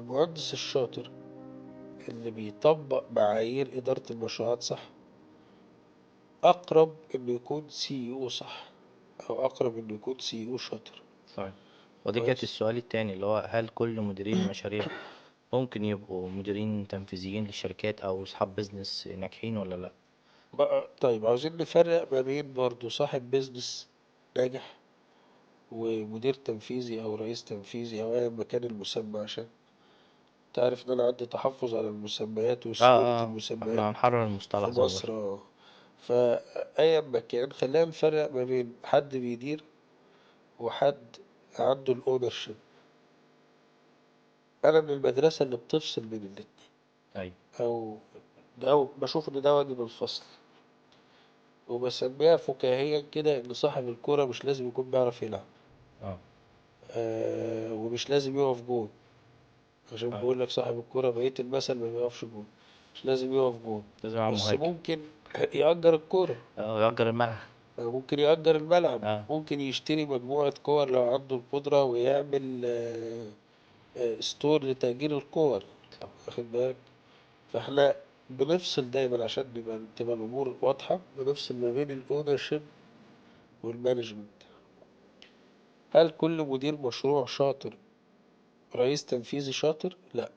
المهندس الشاطر اللي بيطبق معايير إدارة المشروعات صح أقرب إنه يكون سي او صح، أو أقرب إنه يكون سي او شاطر. صحيح. ودي كانت كويس. السؤال التاني اللي هو هل كل مديرين المشاريع ممكن يبقوا مديرين تنفيذيين للشركات أو أصحاب بيزنس ناجحين ولا لأ؟ بقى طيب عاوزين نفرق ما بين برضه صاحب بيزنس ناجح ومدير تنفيذي أو رئيس تنفيذي أو أيا ما كان المسمى، عشان تعرف إن أنا عندي تحفظ على المسميات وسهولة احنا المسميات هنحرر في المصطلح زي ما بقول. مصر. فأيا ما كان خلينا نفرق ما بين حد بيدير وحد عنده الأونرشيب. أنا من المدرسة اللي بتفصل بين الاتنين، أيوة. أو أو بشوف إن ده واجب الفصل، وبسميها فكاهيا كده إن صاحب الكورة مش لازم يكون بيعرف يلعب. اه. ومش لازم يقف جون، عشان آه. بقول لك صاحب الكورة بقية المثل ما بيقفش جون، مش لازم يقف جون، لازم يلعب بس مهاجم. ممكن يأجر الكورة، يأجر الملعب. ممكن يأجر الملعب، اه. ممكن يشتري مجموعة كور لو عنده القدرة ويعمل ستور لتأجير الكور. صح. واخد بالك؟ فاحنا بنفصل دايما عشان تبقى الأمور واضحة، بنفصل ما بين الأونرشيب والمانجمنت. هل كل مدير مشروع شاطر رئيس تنفيذي شاطر؟ لا.